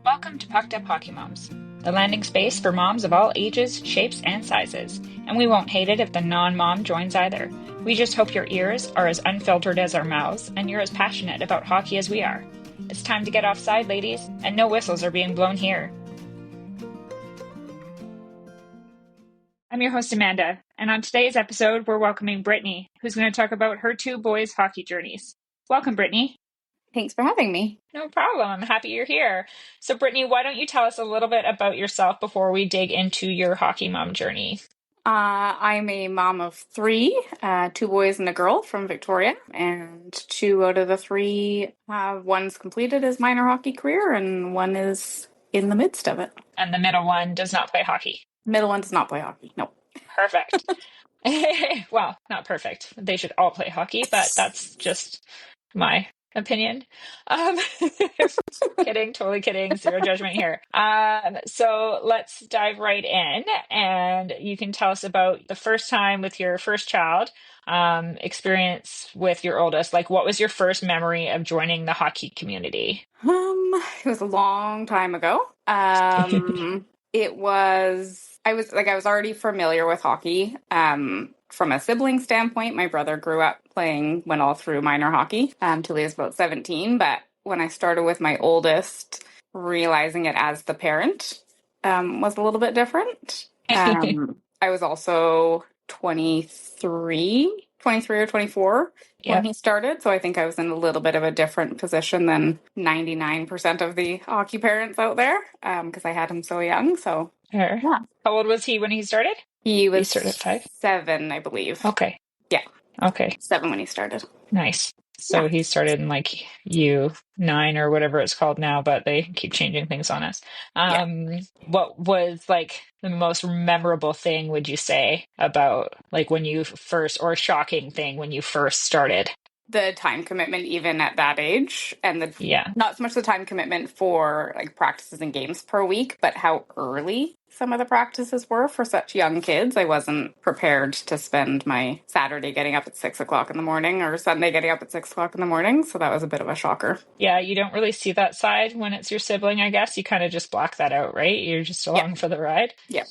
Welcome to Pucked Up Hockey Moms, the landing space for moms of all ages, shapes, and sizes. And we won't hate it if the non-mom joins either. We just hope your ears are as unfiltered as our mouths, and you're as passionate about hockey as we are. It's time to get offside, ladies, and no whistles are being blown here. I'm your host, Amanda, and on today's episode, we're welcoming Brittany, who's going to talk about her two boys' hockey journeys. Welcome, Brittany. Thanks for having me. No problem. I'm happy you're here. So, Brittany, why don't you tell us a little bit about yourself before we dig into your hockey mom journey? I'm a mom of three, two boys and a girl from Victoria, and two out of the three, one's completed his minor hockey career and one is in the midst of it. And the middle one does not play hockey. Middle one does not play hockey. No. Perfect. Well, not perfect. They should all play hockey, but that's just my opinion. Um, totally kidding. Zero judgment here. So let's dive right in, and you can tell us about the first time with your first child, experience with your oldest. Like, what was your first memory of joining the hockey community? It was a long time ago. I was already familiar with hockey. From a sibling standpoint, my brother grew up went all through minor hockey, till he was about 17. But when I started with my oldest, realizing it as the parent, was a little bit different. I was also 23 or 24 when he started. So I think I was in a little bit of a different position than 99% of the hockey parents out there, because I had him so young. So Sure. yeah. How old was he when he started? He was started at 5? 7, I believe. Okay. Yeah. Okay. 7 when he started. Nice. So Yeah. he started in like U9 or whatever it's called now, but they keep changing things on us. What was like the most memorable thing, would you say, about like when you first, or shocking thing when you first started? The time commitment, even at that age, and Yeah. not so much the time commitment for like practices and games per week, but how early some of the practices were for such young kids. I wasn't prepared to spend my Saturday getting up at 6 o'clock in the morning or Sunday getting up at 6 o'clock in the morning. So that was a bit of a shocker. Yeah, you don't really see that side when it's your sibling, I guess. You kind of just block that out, right? You're just along for the ride. Yeah.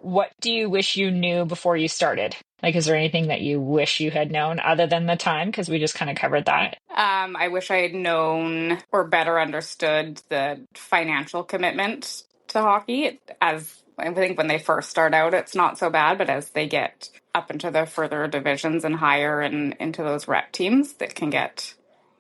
What do you wish you knew before you started? Like, is there anything that you wish you had known other than the time? Because we just kind of covered that. I wish I had known or better understood the financial commitment to hockey. As I think when they first start out, it's not so bad, but as they get up into the further divisions and higher and into those rep teams, that can get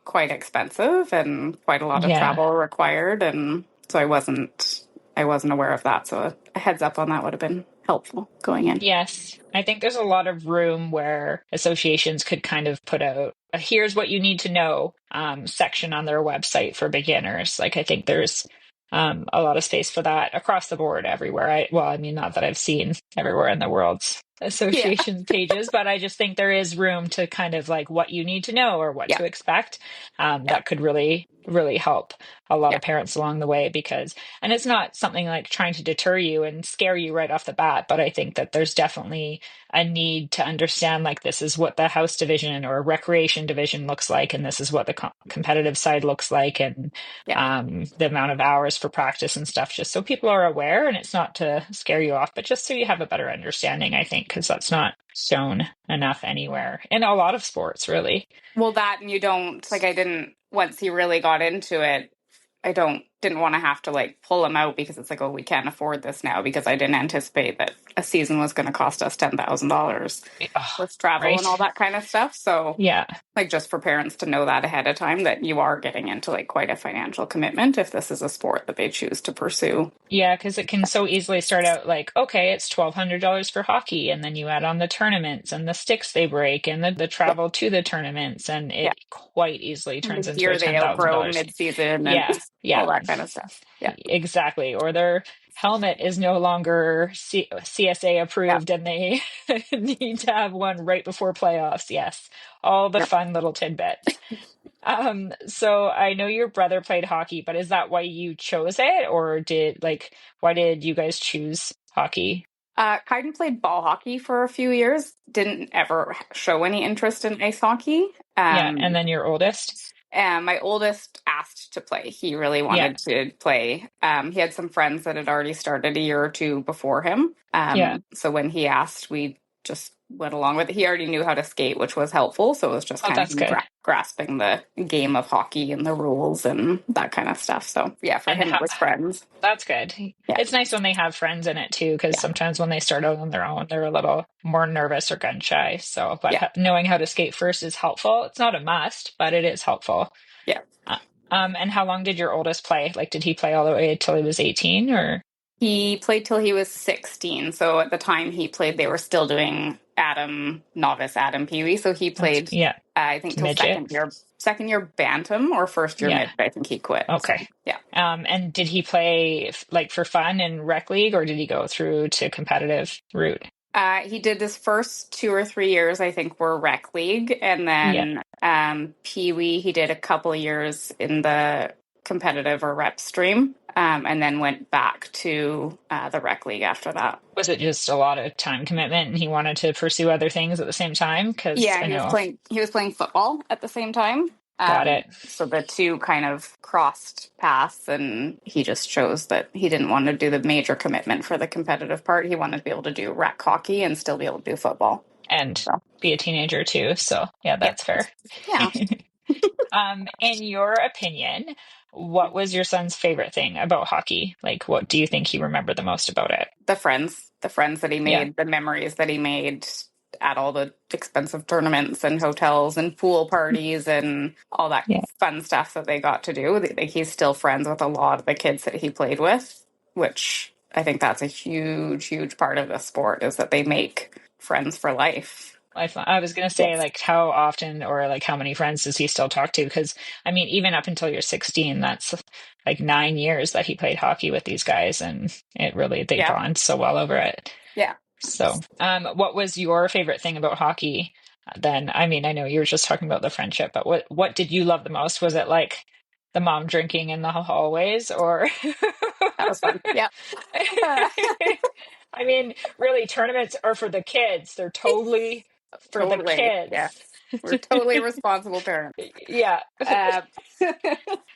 quite expensive and quite a lot of travel required. And so I wasn't aware of that. So a heads up on that would have been helpful going in. Yes. I think there's a lot of room where associations could kind of put out a here's what you need to know section on their website for beginners. Like, I think there's a lot of space for that across the board everywhere. I mean, not that I've seen everywhere in the world's association pages, but I just think there is room to kind of like what you need to know or what to expect. That could really, really help a lot of parents along the way, and it's not something like trying to deter you and scare you right off the bat, but I think that there's definitely a need to understand, like, this is what the house division or recreation division looks like, and this is what the competitive side looks like, and the amount of hours for practice and stuff, just so people are aware, and it's not to scare you off, but just so you have a better understanding, I think, because that's not shown enough anywhere in a lot of sports, really. Well, that, and you don't, like, once he really got into it, I didn't want to have to like pull him out because it's like, oh, we can't afford this now, because I didn't anticipate that a season was going to cost us $10,000 with travel and all that kind of stuff. So like, just for parents to know that ahead of time, that you are getting into like quite a financial commitment if this is a sport that they choose to pursue. Yeah, because it can so easily start out like, okay, it's $1,200 for hockey, and then you add on the tournaments and the sticks they break and the travel to the tournaments, and it quite easily turns into a $10,000 mid-season and all that kind of stuff. Yeah, exactly. Or their helmet is no longer CSA approved, and they need to have one right before playoffs. Yes, all the fun little tidbits. So I know your brother played hockey, but is that why you chose it, or why did you guys choose hockey? Kaiden played ball hockey for a few years, didn't ever show any interest in ice hockey. And then your oldest? My oldest asked to play. He really Yeah. wanted to play. He had some friends that had already started a year or two before him. Yeah. So when he asked, we just went along with it. He already knew how to skate, which was helpful. So it was just Oh, kind of that's him good. grasping the game of hockey and the rules and that kind of stuff. So yeah, for And him, it how, was friends. that's good. Yeah, It's nice when they have friends in it too, because yeah, sometimes when they start out on their own, they're a little more nervous or gun shy. So, but yeah, knowing how to skate first is helpful. It's not a must, but it is helpful. yeah. Uh, and how long did your oldest play? Like, did he play all the way until he was 18 or He played till he was 16. So at the time he played, they were still doing novice Adam Pee Wee. So he that's, played, yeah, I think, till midget? second year bantam or first year Yeah. mid. I think he quit. So Okay. yeah. And did he play like for fun in rec league or did he go through to competitive route? He did his first 2 or 3 years, I think, were rec league. And Yeah. then Pee Wee, he did a couple of years in the competitive or rep stream, and then went back to the rec league after that. Was it just a lot of time commitment and he wanted to pursue other things at the same time? Because Yeah, I know, he was playing football at the same time. got it. So the two kind of crossed paths, and he just chose that he didn't want to do the major commitment for the competitive part. He wanted to be able to do rec hockey and still be able to do football. And So be a teenager too. So yeah, yeah, that's fair. yeah. In your opinion, what was your son's favorite thing about hockey? Like, what do you think he remembered the most about it? The friends that he Yeah. made, the memories that he made at all the expensive tournaments and hotels and pool parties and all that Yeah. fun stuff that they got to do. Like, he's still friends with a lot of the kids that he played with, which I think that's a huge, huge part of the sport is that they make friends for life. I was gonna say, Yes. like, how often or like how many friends does he still talk to? Because I mean, even up until you're 16, that's like 9 years that he played hockey with these guys, and it really they Yeah. bond so well over it. Yeah. So, what was your favorite thing about hockey? Then, I mean, I know you were just talking about the friendship, but what did you love the most? Was it like the mom drinking in the hallways, or? That was fun. Yeah. I mean, really, tournaments are for the kids. They're totally for the Totally. Yes. kids. We're totally responsible parents. Yeah. Uh,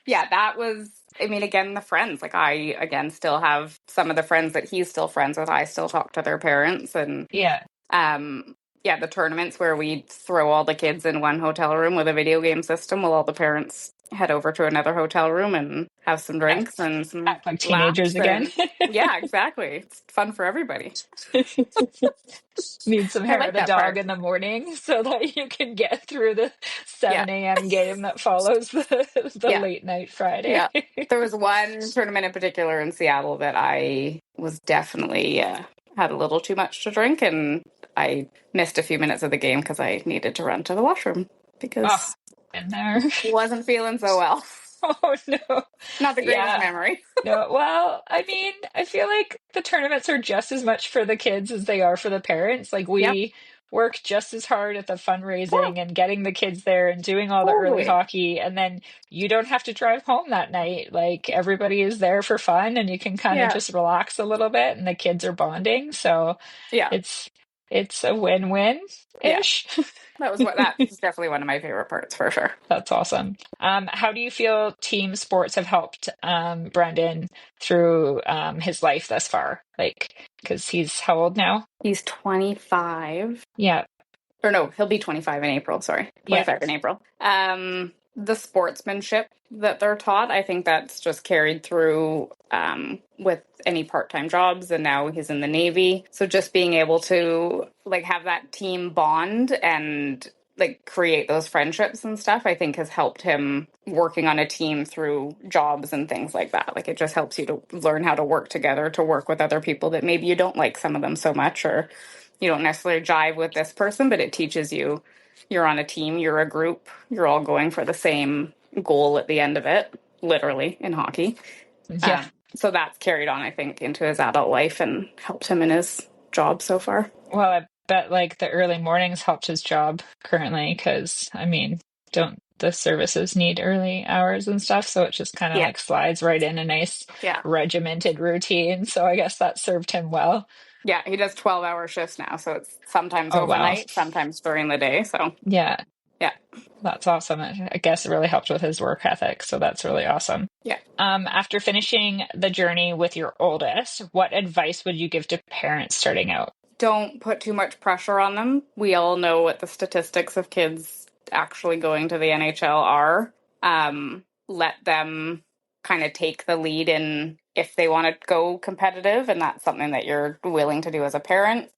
yeah, that was, I mean, again, the friends. Like, I, again, still have some of the friends that he's still friends with. I still talk to their parents. And, Yeah. um, yeah, the tournaments where we throw all the kids in one hotel room with a video game system while all the parents head over to another hotel room and have some Act, drinks and some act like teenagers laughs. again. And yeah, exactly. It's fun for everybody. Need some I hair of like the that dog part. in the morning so that you can get through the Yeah. 7 a.m. game that follows the Yeah. late night Friday. Yeah. There was one tournament in particular in Seattle that I was definitely had a little too much to drink, and I missed a few minutes of the game because I needed to run to the washroom Oh, because in there. wasn't feeling so well. Oh no. Not the greatest Yeah. memory. No, well, I mean, I feel like the tournaments are just as much for the kids as they are for the parents. Like Yep. we work just as hard at the Yeah, fundraising and getting the kids there and doing all the early totally. hockey, and then you don't have to drive home that night. Like everybody is there for fun and you can kind of Yeah. just relax a little bit and the kids are bonding. So Yeah. it's it's a Yeah. win-win-ish. That was definitely one of my favorite parts for sure. That's awesome. How do you feel team sports have helped Brendan through his life thus far? Like, because he's how old now? He's 25. Yeah, Or no, he'll be 25 in April, sorry. yeah, 25 in April. The sportsmanship that they're taught, I think that's just carried through with any part-time jobs, and now he's in the Navy. So just being able to like have that team bond and like create those friendships and stuff, I think has helped him working on a team through jobs and things like that. Like it just helps you to learn how to work together, to work with other people that maybe you don't like some of them so much, or you don't necessarily jive with this person, but it teaches you you're on a team, you're a group, you're all going for the same goal at the end of it, literally in hockey. yeah. So that's carried on, I think, into his adult life and helped him in his job so far. Well, I bet like the early mornings helped his job currently, because I mean, don't the services need early hours and stuff? So it just kind of Yeah, like slides right in a nice yeah, regimented routine. So I guess that served him well. yeah. He does 12-hour shifts now, so it's sometimes Oh, wow. overnight, sometimes during the day. So Yeah. Yeah. That's awesome. I guess it really helped with his work ethic, so that's really awesome. Yeah. After finishing the journey with your oldest, what advice would you give to parents starting out? Don't put too much pressure on them. We all know what the statistics of kids actually going to the NHL are. Let them kind of take the lead in if they want to go competitive, and that's something that you're willing to do as a parent.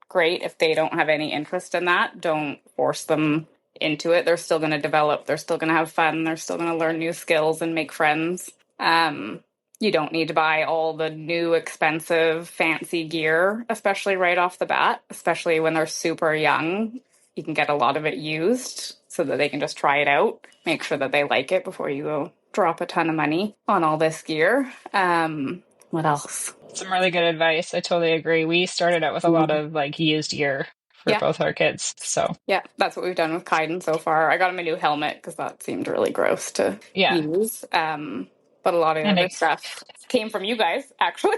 Great. If they don't have any interest in that, don't force them into it. They're still going to develop, they're still going to have fun, they're still going to learn new skills and make friends. You don't need to buy all the new expensive fancy gear, especially right off the bat, especially when they're super young. You can get a lot of it used so that they can just try it out, make sure that they like it before you go drop a ton of money on all this gear. What else? Some really good advice. I totally agree. We started out with a lot of like used gear for Yeah. both our kids. So, Yeah, that's what we've done with Kaiden so far. I got him a new helmet because that seemed really gross to yeah. use. But a lot of the And other stuff came from you guys, actually,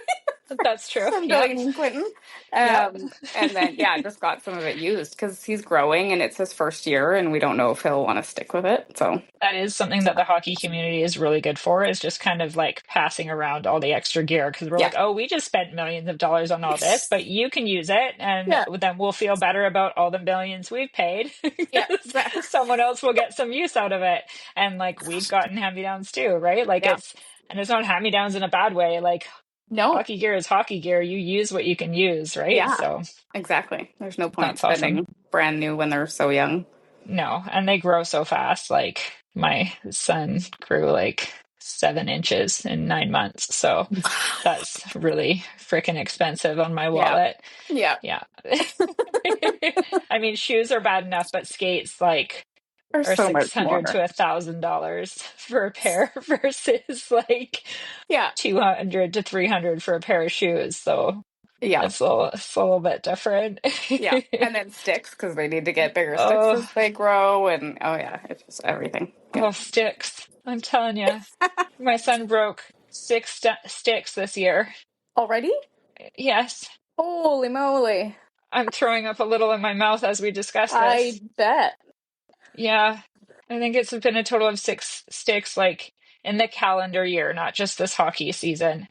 that's true. from Yep. Billy and Quentin. Yep. And then, yeah, I just got some of it used because he's growing and it's his first year and we don't know if he'll want to stick with it. So, That is something that the hockey community is really good for, is just kind of like passing around all the extra gear because we're yeah. like, oh, we just spent millions of dollars on all this, but you can use it, and Yeah. then we'll feel better about all the millions we've paid Yeah, because exactly. someone else will get some use out of it. And like we've gotten hand-me-downs too, right? Like Yeah. it's not hand-me-downs in a bad way. Like No. hockey gear is hockey gear. You use what you can use, right? Yeah, So exactly. There's no point that's awesome. spending brand new when they're so young. No, and they grow so fast. Like my son grew like 7 inches in 9 months. So that's really freaking expensive on my Yeah. wallet. Yeah. Yeah. I mean, shoes are bad enough, but skates like There's are so much 600 more. to $1,000 for a pair versus like Yeah. 200 to 300 for a pair of shoes. So Yeah. it's a little bit different. Yeah. And then sticks because they need to get bigger sticks Oh, as they grow. And oh, yeah, it's just everything. Yeah. oh, sticks. I'm telling you. My son broke six sticks this year. Already? Yes, Holy moly. I'm throwing up a little in my mouth as we discuss I this. bet. Yeah, I think it's been a total of 6 sticks, like in the calendar year, not just this hockey season.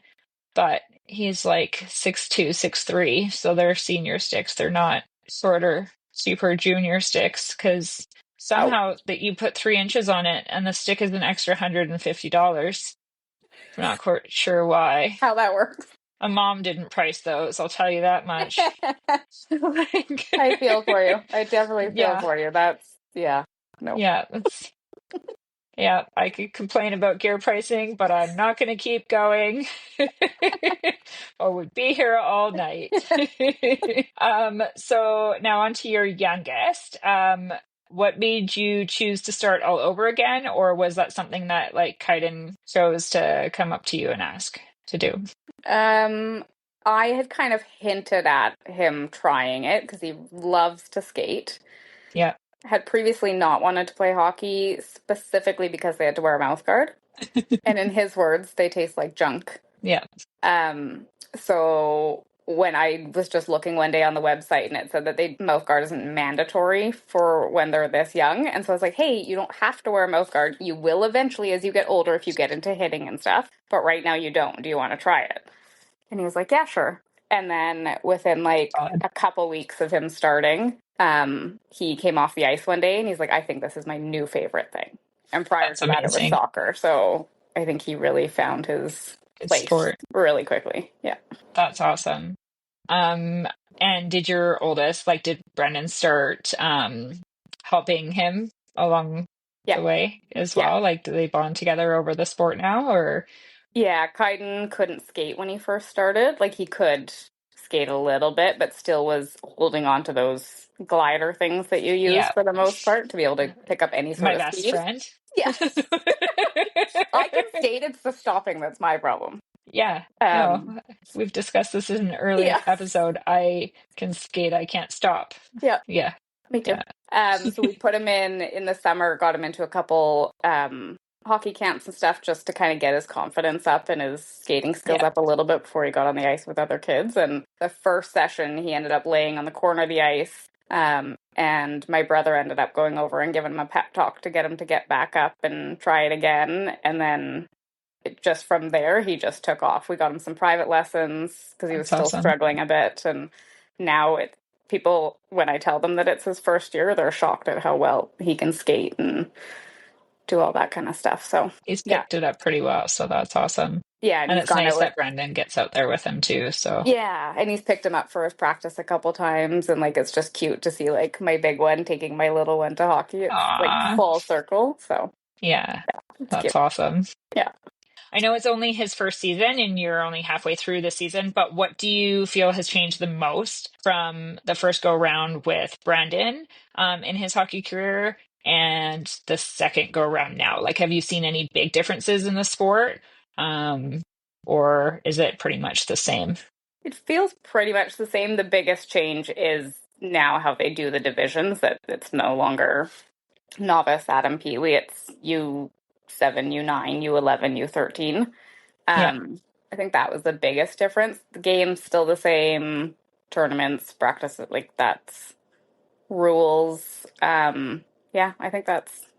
But he's like 6'2", 6'3", so they're senior sticks. They're not shorter, super junior sticks, because Wow. somehow that you put 3 inches on it and the stick is an extra $150. I'm not quite sure why. How that works. A mom didn't price those, I'll tell you that much. Like, I feel for you. I definitely feel yeah, for you. That's, yeah. No. yeah, yeah, I could complain about gear pricing, but I'm not going to keep going, or we'd be here all night. So now on to your youngest. What made you choose to start all over again, or was that something that like Kaiden chose to come up to you and ask to do? Um, I had kind of hinted at him trying it because he loves to skate. Yeah, Had previously not wanted to play hockey specifically because they had to wear a mouth guard. And in his words, they taste like junk. yeah. Um, so when I was just looking one day on the website and it said that they mouth guard isn't mandatory for when they're this young. And so I was like, hey, you don't have to wear a mouth guard. You will eventually as you get older if you get into hitting and stuff. But right now you don't. Do you want to try it? And he was like, yeah, sure. And then within like Odd. a couple weeks of him starting, he came off the ice one day and he's like, I think this is my new favorite thing. And prior That's to that, it was amazing. soccer. So I think he really found his Good place sport. really quickly. Yeah. That's awesome. Um, and did your oldest, like, did Brendan start helping him along Yeah. the way as Yeah. well? Like, do they bond together over the sport now, or Yeah. Kaiden couldn't skate when he first started. Like he could skate a little bit, but still was holding on to those glider things that you use yeah, for the most part to be able to pick up any sort my of best speed. friend? Yes. I can skate. It's the stopping that's my problem. Yeah, no, Um, we've discussed this in an early yeah, episode. I can skate, I can't stop. yeah, Yeah, me too. yeah, So we put him in the summer, got him into a couple hockey camps and stuff just to kind of get his confidence up and his skating skills yeah. up a little bit before he got on the ice with other kids. And the first session, he ended up laying on the corner of the ice. And my brother ended up going over and giving him a pep talk to get him to get back up and try it again. And then just from there, he just took off. We got him some private lessons because he was That's still awesome. struggling a bit. And now people, when I tell them that it's his first year, they're shocked at how well he can skate and do all that kind of stuff. So He's yeah, picked it up pretty well, so that's awesome. yeah, and And he's it's gone nice out with that Brendan gets out there with him too. So, yeah, and he's picked him up for his practice a couple times, and like it's just cute to see like my big one taking my little one to hockey. It's like ah, full circle, so yeah, it's that's cute. awesome. Yeah. I know it's only his first season and you're only halfway through the season, but what do you feel has changed the most from the first go round with Brandon in his hockey career and the second go round now? Like, have you seen any big differences in the sport? Um, or is it pretty much the same? It feels pretty much the same. The biggest change is now how they do the divisions, that it's no longer novice Adam Peewee, it's U7, U9, U11, U13. Yeah. I think that was the biggest difference. The game's still the same, tournaments, practice, like that's rules. Yeah, I think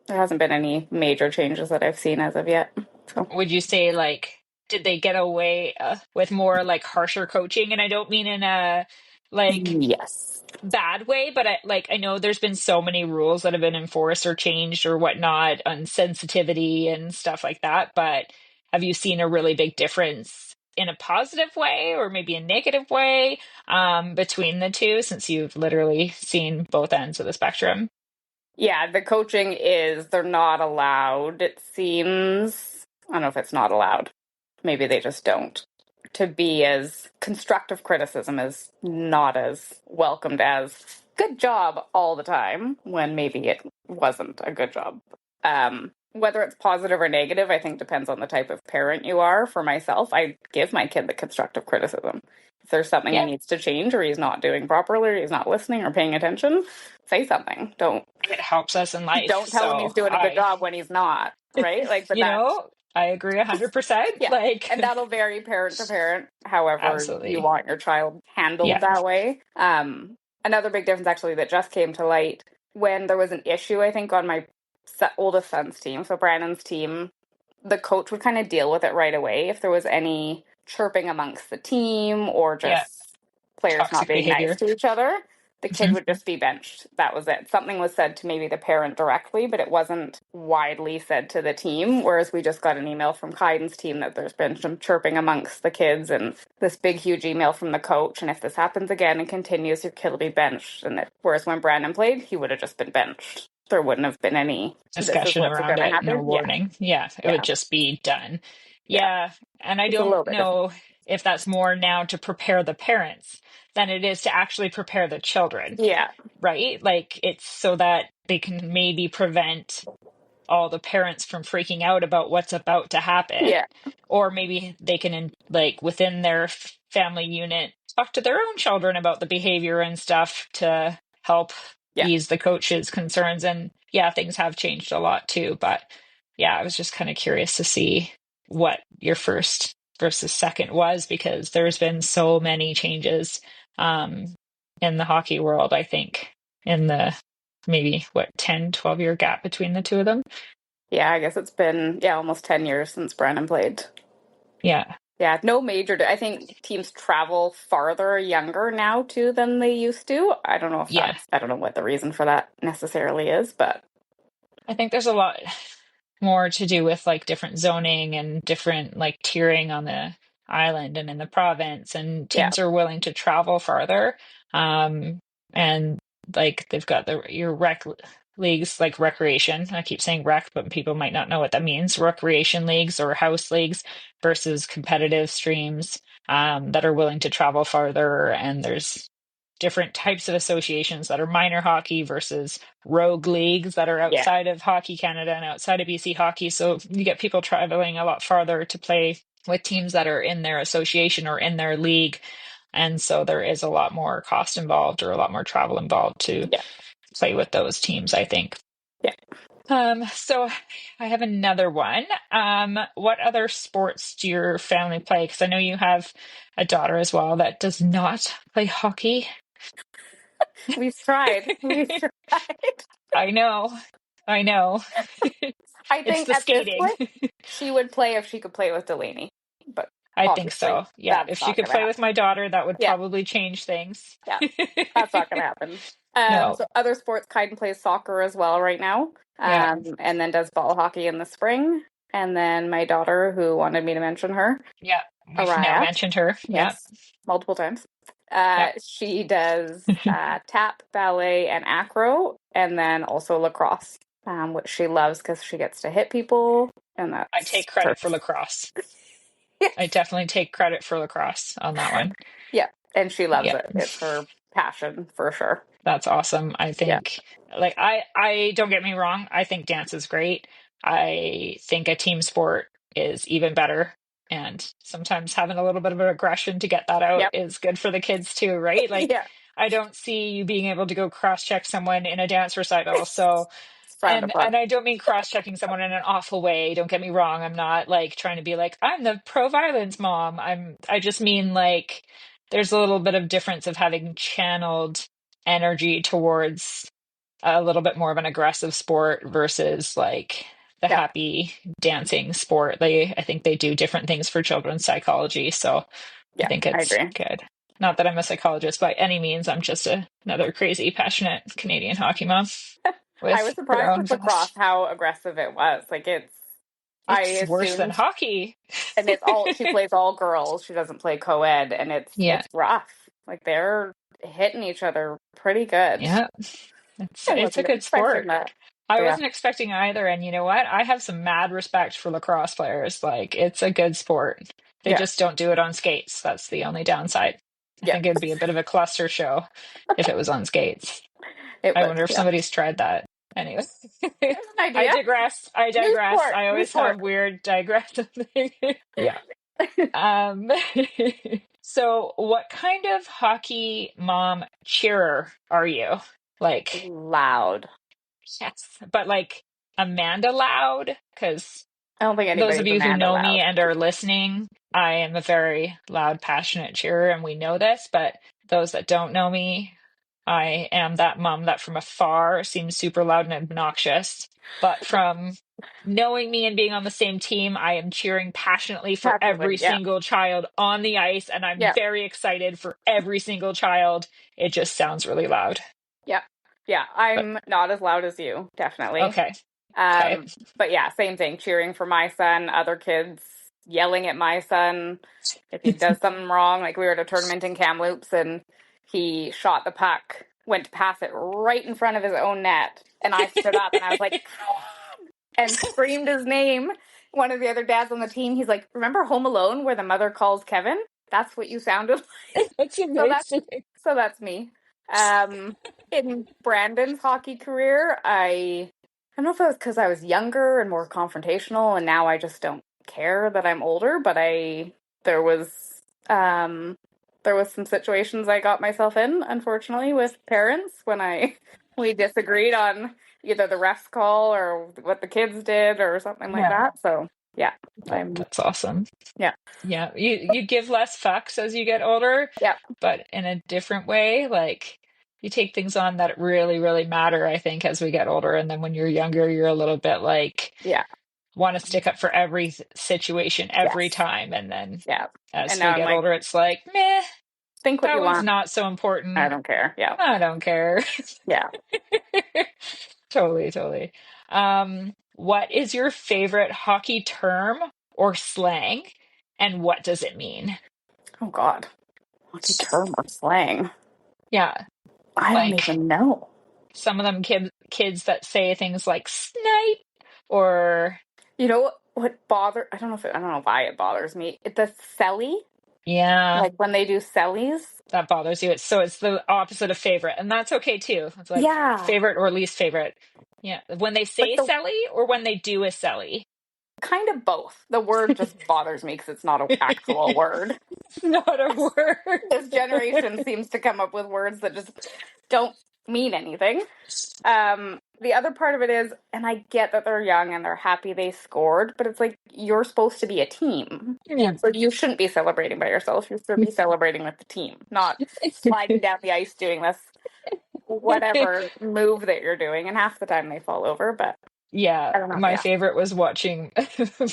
there hasn't been any major changes that I've seen as of yet. So, Would you say like did they get away with more like harsher coaching? And I don't mean in a like yes. bad way, but I know there's been so many rules that have been enforced or changed or whatnot on sensitivity and stuff like that. But have you seen a really big difference in a positive way or maybe a negative way between the two since you've literally seen both ends of the spectrum? Yeah, the coaching is they're not allowed, it seems. I don't know if it's not allowed. Maybe they just don't. To be as constructive criticism is not as welcomed as good job all the time when maybe it wasn't a good job. Whether it's positive or negative, I think depends on the type of parent you are. For myself, I give my kid the constructive criticism. If there's something he Yeah, needs to change or he's not doing properly or he's not listening or paying attention, say something. it helps us in life. Don't tell him So he's doing a good I, job when he's not, right? Like, but you that's know, I agree 100%. yeah. Like, And that'll vary parent to parent, however you absolutely. want your child handled Yeah, that way. Another big difference actually that just came to light when there was an issue, I think, on my oldest son's team, so Brandon's team, the coach would kind of deal with it right away if there was any chirping amongst the team or yeah. just players not Toxic being nice behavior. to each other. The kid Mhm. would just be benched. That was it. Something was said to maybe the parent directly, but it wasn't widely said to the team. Whereas we just got an email from Kaiden's team that there's been some chirping amongst the kids and this big, huge email from the coach. And if this happens again and continues, your kid will be benched. Whereas when Brandon played, he would have just been benched. There wouldn't have been any, this is Discussion what's around going to it, no happen. Yeah, warning. Yeah, it would yeah, just be done. yeah. Yeah, and I It's a don't little bit different. know if that's more now to prepare the parents than it is to actually prepare the children, Yeah, right? Like it's so that they can maybe prevent all the parents from freaking out about what's about to happen, yeah, or maybe they can like within their family unit talk to their own children about the behavior and stuff to help yeah. ease the coach's concerns. And yeah, things have changed a lot too, but yeah, I was just kind of curious to see what your first versus second was because there's been so many changes um in the hockey world, I think, in the maybe what 10-12 year gap between the two of them. Yeah, I guess it's been, yeah, almost 10 years since Brandon played. Yeah. Yeah, no major. I think teams travel farther younger now too than they used to. I don't know if Yeah. I don't know what the reason for that necessarily is, but I think there's a lot more to do with like different zoning and different like tiering on the island and in the province, and yeah, teams are willing to travel farther. Um, and like they've got your rec leagues, like recreation. I keep saying rec, but people might not know what that means. Recreation leagues or house leagues versus competitive streams that are willing to travel farther. And there's different types of associations that are minor hockey versus rogue leagues that are yeah, outside of Hockey Canada and outside of BC Hockey. So you get people traveling a lot farther to play with teams that are in their association or in their league. And so there is a lot more cost involved or a lot more travel involved to yeah, play with those teams, I think. yeah. So I have another one. What other sports do your family play? Because I know you have a daughter as well that does not play hockey. We've tried. We've tried. I know. I know. I It's think the at this skating. point, she would play if she could play with Delaney, but I think obviously so. Yeah. that's If she not could going to play with happen. my daughter, that would Yeah, probably change things. yeah, that's not going to happen. No. So other sports, Kaiden plays soccer as well right now, Yeah. and then does ball hockey in the spring. And then my daughter, who wanted me to mention her, Yeah. We've now Araya, mentioned her. Yeah. yes, multiple times. Yeah. She does tap, ballet, and acro, and then also lacrosse, which she loves because she gets to hit people, and I that's take credit for perfect. lacrosse. Yes. I definitely take credit for lacrosse on that one. Yeah, and she loves Yeah. it. It's her passion for sure. That's awesome. I Yeah. think like I don't get me wrong, I think dance is great. I think a team sport is even better. And sometimes having a little bit of an aggression to get that out Yep. is good for the kids too, right? Like Yeah. I don't see you being able to go cross-check someone in a dance recital. So It's frowned and upon. I don't mean cross-checking someone in an awful way. Don't get me wrong. I'm not like trying to be like, I'm the pro-violence mom. I just mean like there's a little bit of difference of having channeled energy towards a little bit more of an aggressive sport versus like the Yeah. happy dancing sport. I think they do different things for children's psychology. So I Yeah. think I it's agree. good. Not that I'm a psychologist by any means. I'm just another crazy, passionate Canadian hockey mom I was with her surprised own with lacrosse vast. how aggressive it was. Like I It's worse than assumed, hockey. and it's all she plays all girls. She doesn't play co-ed, and Yeah, it's rough. Like they're hitting each other pretty good. yeah. I It's a wasn't good expecting sport. that. I But yeah. wasn't expecting either, and you know what? I have some mad respect for lacrosse players. Like it's a good sport. They Yeah. just don't do it on skates. That's the only downside. I Yeah. think it'd be a bit of a cluster show if it was on skates. It I was. wonder if Yeah. somebody's tried that. Anyway, There's an I idea. digress. I New digress. sport. I New always have sport. weird digress. Yeah. Um, so what kind of hockey mom cheerer are you? Like, Loud. yes, but like Amanda Loud, because I don't think those of anybody's you who Amanda know loud. me and are listening, I am a very loud, passionate cheerer, and we know this, but those that don't know me, I am that mom that from afar seems super loud and obnoxious. But from knowing me and being on the same team, I am cheering passionately for Passionately. every Yeah. single child on the ice, and I'm Yeah. very excited for every single child. It just sounds really loud. Yeah. Yeah. But I'm not as loud as you, definitely. okay, okay. Um, but yeah, same thing. Cheering for my son, other kids yelling at my son if he does something wrong. Like we were at a tournament in Kamloops and he shot the puck, went to pass it right in front of his own net. And I stood up and I was like, and screamed his name. One of the other dads on the team, he's like, remember Home Alone where the mother calls Kevin? That's what you sounded like. That's So that's amazing. so that's me. Um, in Brandon's hockey career, I don't know if it was because I was younger and more confrontational, and now I just don't care that I'm older. But there was um there was some situations I got myself in, unfortunately, with parents when I we disagreed on either the ref's call or what the kids did or something like Yeah, that. So yeah, I'm that's awesome. yeah, Yeah, you give less fucks as you get older, yeah, but in a different way. Like you take things on that really, really matter, I think, as we get older. And then when you're younger, you're a little bit like yeah, want to stick up for every situation every yes, time. And then yeah. And as now we I'm get like, older, it's like, meh, think what that you one's want. not so I important. don't care. Yeah, I don't care. yeah. Totally, totally. What is your favorite hockey term or slang, and what does it mean? Oh God, hockey term or slang? Yeah, I don't like even know. some of them kids that say things like snipe or You know what bother? I don't know why it bothers me. The celly, yeah, like when they do cellies. that bothers you. It's the opposite of favorite, and that's okay too. It's like Yeah, favorite or least favorite. Yeah, when they like say the selly or when they do a selly. kind of both. The word just bothers me because it's not an actual word. It's not a This word. generation seems to come up with words that just don't mean anything. The other part of it is, and I get that they're young and they're happy they scored, but it's like you're supposed to be a team. Yeah. So you shouldn't be celebrating by yourself. You should be celebrating with the team, not sliding down the ice doing this. whatever move that you're doing, and half the time they fall over, but Yeah, I don't know. my Yeah. favorite was watching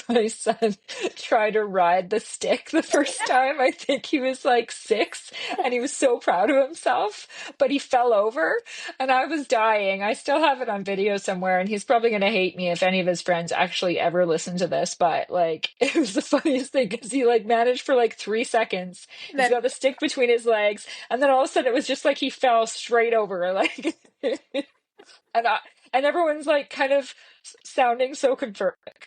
my son try to ride the stick the first time. I think he was like 6 and he was so proud of himself, but he fell over and I was dying. I still have it on video somewhere and he's probably going to hate me if any of his friends actually ever listen to this, but like it was the funniest thing because he like managed for like 3 seconds. He's Then got the stick between his legs and then all of a sudden it was just like he fell straight over like and and everyone's like kind of sounding so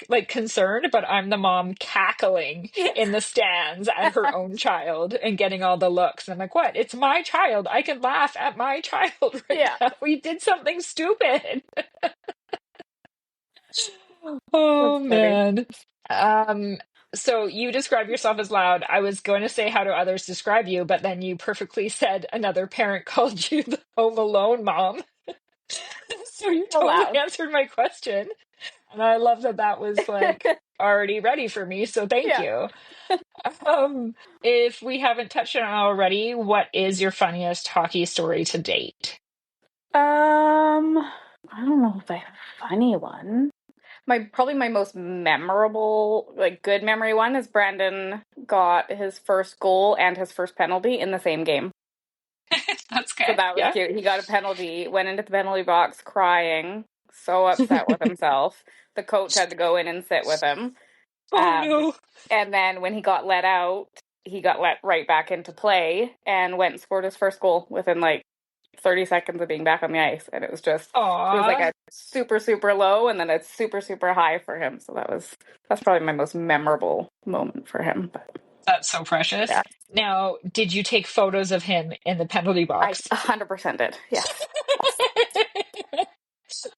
like concerned, but I'm the mom cackling yeah, in the stands at her own child and getting all the looks. And I'm like, what? It's my child. I can laugh at my child right yeah, now. We did something stupid. that's Oh funny. man. Um, so you describe yourself as loud. I was going to say how do others describe you, but then you perfectly said another parent called you the Home Alone mom. So you totally Allowed. answered my question. And I love that that was like already ready for me. So thank Yeah. you. Um, if we haven't touched on it already, what is your funniest hockey story to date? I don't know if I have a funny one. My most memorable, like good memory one is Brandon got his first goal and his first penalty in the same game. That's So good. that was Yeah. cute. He got a penalty, went into the penalty box crying, so upset with himself. The coach had to go in and sit with him. Oh Um, no. and then when he got let out, he got let right back into play and went and scored his first goal within like 30 seconds of being back on the ice. And it was like Aw, a super, super low and then a super, super high for him. So that's probably my most memorable moment for him. But that's so precious. yeah, Now, did you take photos of him in the penalty I box? 100% did. Yes.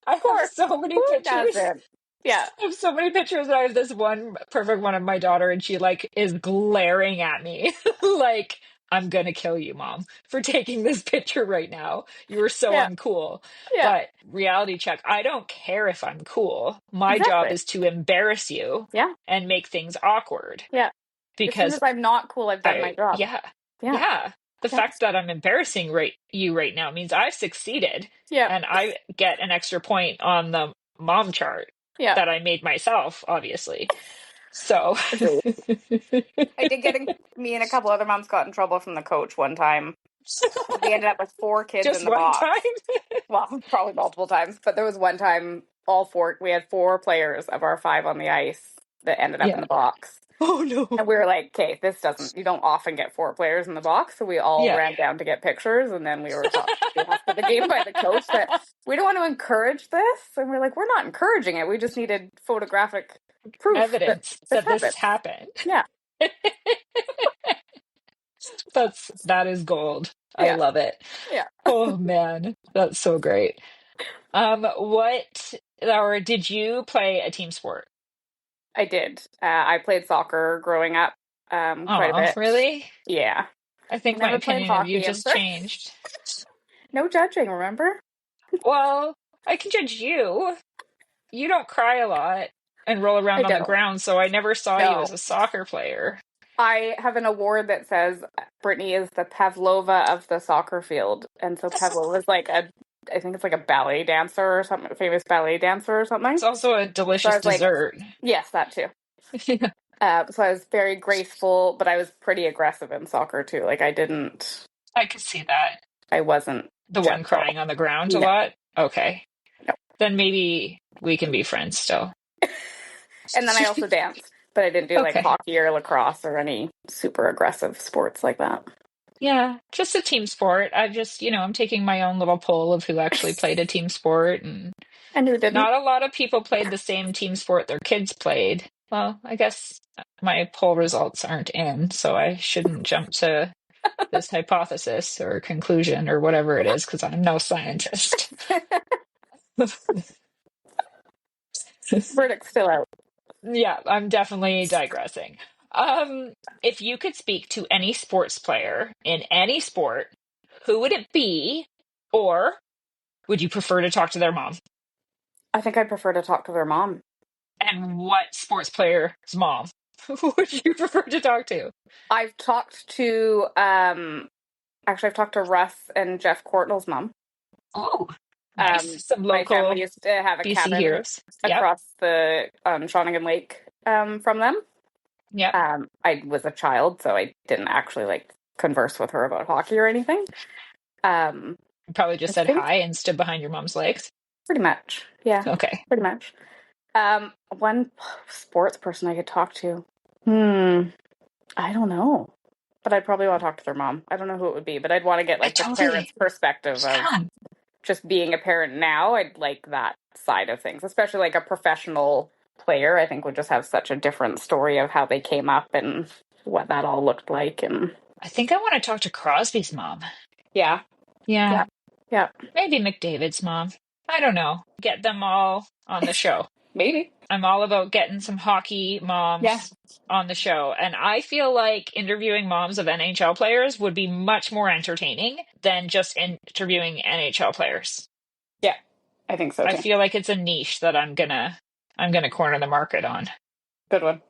I Of have course. so many Who pictures. doesn't? Yeah. I have so many pictures. I have this one perfect one of my daughter, and she like is glaring at me like, I'm gonna kill you, mom, for taking this picture right now. You are so Yeah. uncool. Yeah. But reality check, I don't care if I'm cool. My job Exactly. is to embarrass you Yeah. and make things awkward Yeah. As soon because as I'm not cool, I've done my job. yeah, Yeah. yeah. The Yeah. fact that I'm embarrassing you right now means I've succeeded Yeah. and I get an extra point on the mom chart Yeah. that I made myself, obviously. So Agreed. I did get me and a couple other moms got in trouble from the coach one time. We ended up with 4 kids in just the one time. box. Well, probably multiple times, but there was one time we had 4 players of our 5 on the ice that ended up in Yeah. the box. Oh no. And we were like, okay, you don't often get 4 players in the box. So we all Yeah. ran down to get pictures. And then we were taught after the game by the coach that we don't want to encourage this. And we're like, we're not encouraging it. We just needed photographic proof that Evidence this that this happened. happened. Yeah. That is gold. I Yeah. love it. Yeah. Oh man, that's so great. What or did you play a team sport? I did. I played soccer growing up quite a Oh, bit. really? Yeah. I I think my never played opinion of you hockey. I'm just sorry. changed. No judging, remember? Well, I can judge you. You don't cry a lot and roll I around on the don't. ground, so I never saw you No. as a soccer player. I have an award that says Brittany is the Pavlova of the soccer field. And so Pavlova is I think it's like a ballet dancer or something, a famous ballet dancer or something. It's also a So I delicious was like, dessert. yes, that too. Yeah, So I was very graceful, but I was pretty aggressive in soccer too. Like I could see that. I wasn't The one gentle. crying on the ground a No, lot. Okay. no. Then maybe we can be friends still. And then I also danced, but I didn't do like Okay. hockey or lacrosse or any super aggressive sports like that. Yeah, just a team sport. I just, I'm taking my own little poll of who actually played a team sport, and And who didn't? not a lot of people played the same team sport their kids played. Well, I guess my poll results aren't in, so I shouldn't jump to this hypothesis or conclusion or whatever it is because I'm no scientist. Verdict's still out. Yeah, I'm definitely digressing. Um, if you could speak to any sports player in any sport, who would it be? Or would you prefer to talk to their mom? I think I'd prefer to talk to their mom. And what sports player's mom would you prefer to talk to? I've talked to I've talked to Russ and Jeff Courtnall's mom. Oh, nice. Some My family local used to have a BC cabin heroes. Yep. across the Shawnigan Lake from them. Yep. I was a child, so I didn't actually like converse with her about hockey or anything. Um, You probably just I said think hi and stood behind your mom's legs. pretty much, yeah, Okay. pretty much. One sports person I could talk to. Hmm, I don't know, but I'd probably want to talk to their mom. I don't know who it would be, but I'd want to get I like the totally, parents' perspective of yeah. just being a parent now. I'd like that side of things, especially like a professional player. I think would just have such a different story of how they came up and what that all looked like. And I think I want to talk to Crosby's mom. yeah, Yeah. yeah, yeah, Maybe McDavid's mom. I don't know. Get them all on the show. maybe. I'm all about getting some hockey Yeah, moms on the show. And I feel like interviewing moms of NHL players would be much more entertaining than just interviewing NHL players. yeah, I think so I too. feel like it's a niche that I'm gonna corner the market on. Good one. I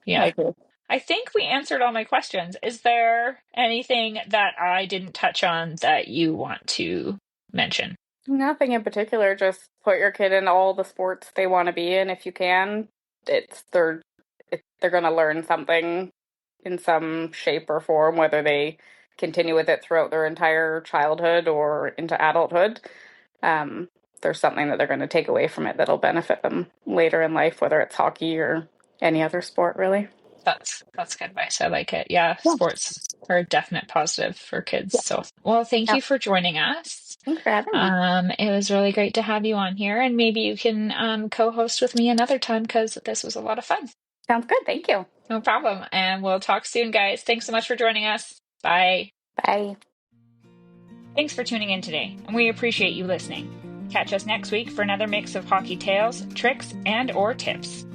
Yeah. agree. I think we answered all my questions. Is there anything that I didn't touch on that you want to mention? Nothing in particular. Just put your kid in all the sports they want to be in if you can. It's they're going to learn something in some shape or form, whether they continue with it throughout their entire childhood or into adulthood. Um, there's something that they're going to take away from it that'll benefit them later in life, whether it's hockey or any other sport, really. That's good advice. I like it. Yeah, Yeah, sports are a definite positive for kids. yeah, So, well, thank yeah. you for joining us. Thanks for having me. It was really great to have you on here, and maybe you can co-host with me another time because this was a lot of fun. Sounds good. Thank you. No problem. And we'll talk soon, guys. Thanks so much for joining us. Bye. Bye. Thanks for tuning in today, and we appreciate you listening. Catch us next week for another mix of hockey tales, tricks, and or tips.